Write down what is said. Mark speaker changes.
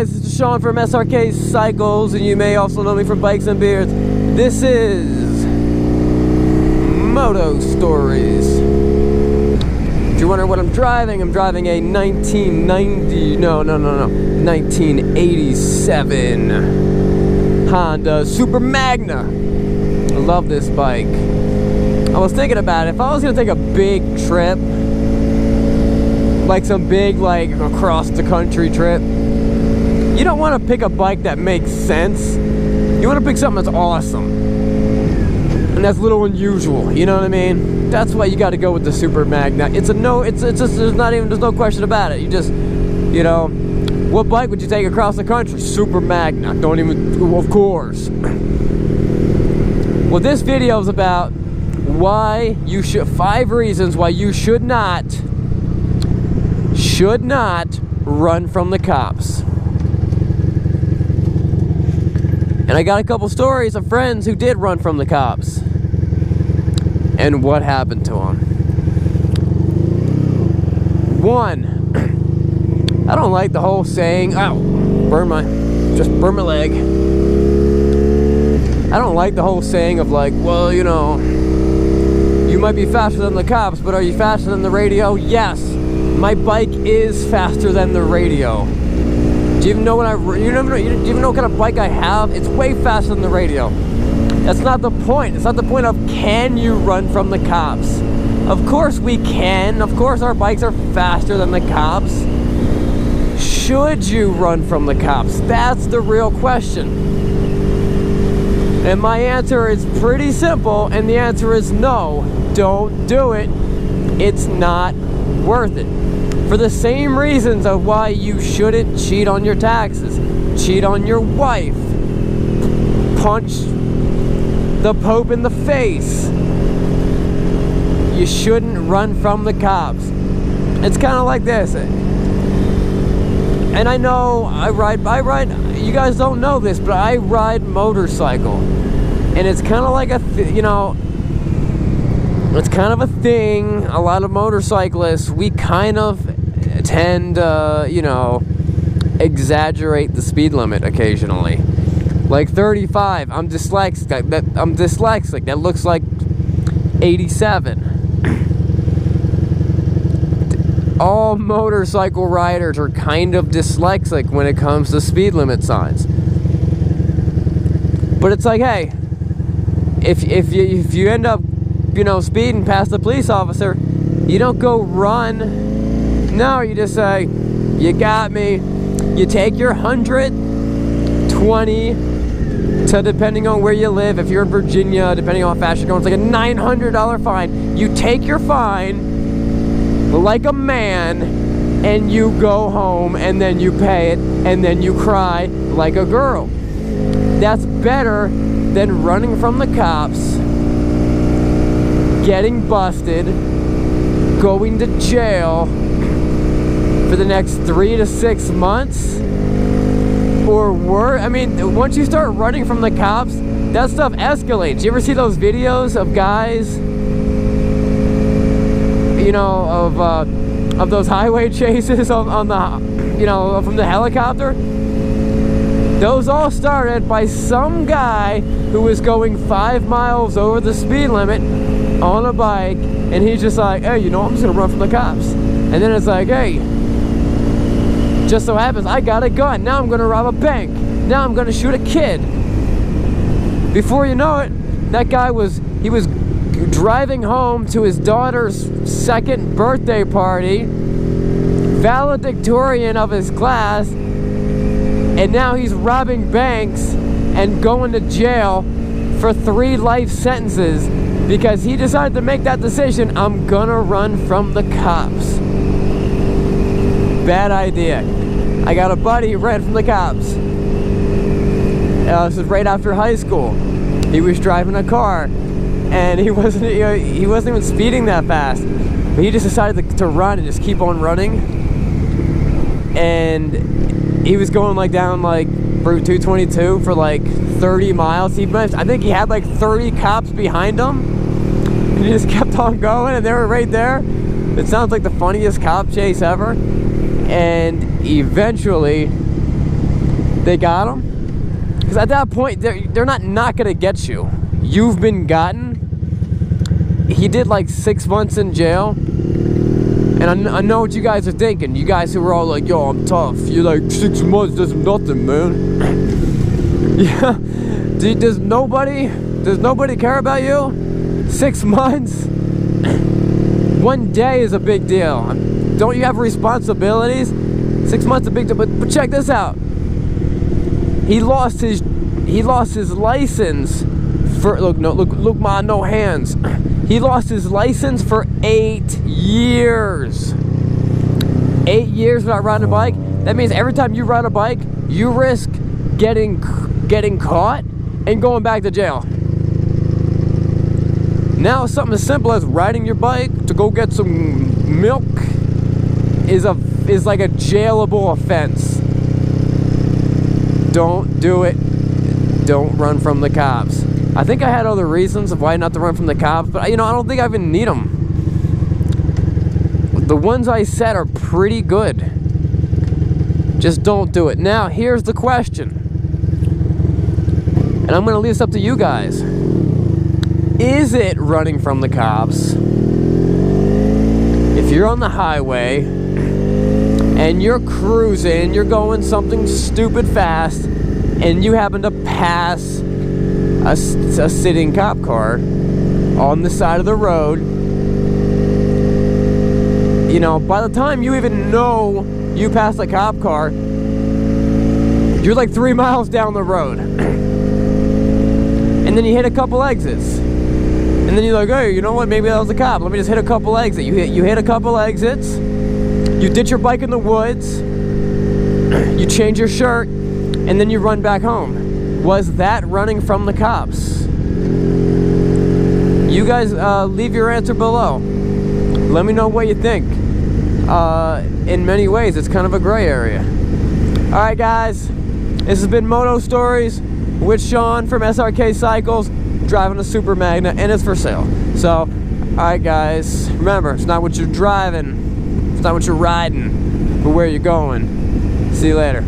Speaker 1: guys? This is Sean from Srkcycles, and you may also know me from Bikes and Beards. This is Moto Stories. If you're wondering what I'm driving a 1987 Honda Super Magna. I love this bike. I was thinking about it. If I was gonna take a big trip, like some big, like, across the country trip, you don't want to pick a bike that makes sense. You want to pick something that's awesome and that's a little unusual, you know what I mean? That's why you got to go with the Super Magna. It's just, there's no question about it. You just, you know, what bike would you take across the country? Super Magna. Don't even, of course. Well, this video is about why you should, 5 reasons why you should not run from the cops. And I got a couple stories of friends who did run from the cops and what happened to them. 1, I don't like the whole saying, ow, burn my leg. I don't like the whole saying of like, well, you know, you might be faster than the cops, but are you faster than the radio? Yes. My bike is faster than the radio. Do you even know do you even know what kind of bike I have? It's way faster than the radio. That's not the point. It's not the point of can you run from the cops. Of course we can. Of course our bikes are faster than the cops. Should you run from the cops? That's the real question. And my answer is pretty simple, and the answer is no. Don't do it. It's not worth it. For the same reasons of why you shouldn't cheat on your taxes, cheat on your wife, punch the Pope in the face. You shouldn't run from the cops. It's kind of like this. And I know I ride, you guys don't know this, but I ride motorcycle. And it's kind of like you know, it's kind of a thing. A lot of motorcyclists, we kind of tend to, you know, exaggerate the speed limit occasionally. Like 35, I'm dyslexic. That looks like 87. All motorcycle riders are kind of dyslexic when it comes to speed limit signs. But it's like, hey, if you end up, you know, speeding past the police officer, you don't go run. No, you just say, you got me. You take your 120 to, depending on where you live, if you're in Virginia, depending on how fast you're going, it's like a $900 fine. You take your fine like a man, and you go home, and then you pay it, and then you cry like a girl. That's better than running from the cops, getting busted, going to jail for the next 3 to 6 months or worse. I mean, once you start running from the cops, that stuff escalates. You ever see those videos of guys, you know, of those highway chases on the, you know, from the helicopter? Those all started by some guy who was going 5 miles over the speed limit on a bike, and he's just like, hey, you know, I'm just gonna run from the cops. And then it's like, hey, just so happens I got a gun. Now I'm gonna rob a bank. Now I'm gonna shoot a kid. Before you know it, that guy was driving home to his daughter's 2nd birthday party, valedictorian of his class, and now he's robbing banks and going to jail for 3 life sentences because he decided to make that decision. I'm gonna run from the cops. Bad idea. I got a buddy who ran from the cops. This was right after high school. He was driving a car, and he wasn't even speeding that fast, but he just decided to run and just keep on running. And he was going like down like Route 222 for like 30 miles. I think he had like 30 cops behind him, and he just kept on going, and they were right there. It sounds like the funniest cop chase ever. And eventually They got him? Because at that point, they're not gonna get you. You've been gotten. He did like 6 months in jail. And I know what you guys are thinking. You guys who are all like, yo, I'm tough. You're like, 6 months, that's nothing, man. Yeah. Does nobody care about you? 6 months? 1 day is a big deal. Don't you have responsibilities? 6 months is a big deal. But check this out. He lost his license for, look, ma, no hands. He lost his license for 8 years. 8 years without riding a bike. That means every time you ride a bike, you risk getting caught and going back to jail. Now something as simple as riding your bike to go get some milk is like a jailable offense. Don't do it. Don't run from the cops. I think I had other reasons of why not to run from the cops, but I don't think I even need them. The ones I said are pretty good. Just don't do it. Now, here's the question. And I'm going to leave this up to you guys. Is it running from the cops if you're on the highway and you're cruising, you're going something stupid fast, and you happen to pass a sitting cop car on the side of the road? By the time you even know you passed a cop car, you're like 3 miles down the road. And then you hit a couple exits. And then you're like, hey, you know what? Maybe that was a cop. Let me just hit a couple exits. You hit a couple exits. You ditch your bike in the woods. You change your shirt. And then you run back home. Was that running from the cops? You guys leave your answer below. Let me know what you think. In many ways, it's kind of a gray area. Alright guys, this has been Moto Stories with Sean from Srkcycles, driving a Super Magna, and it's for sale. So, alright guys, remember, it's not what you're driving, it's not what you're riding, but where you're going. See you later.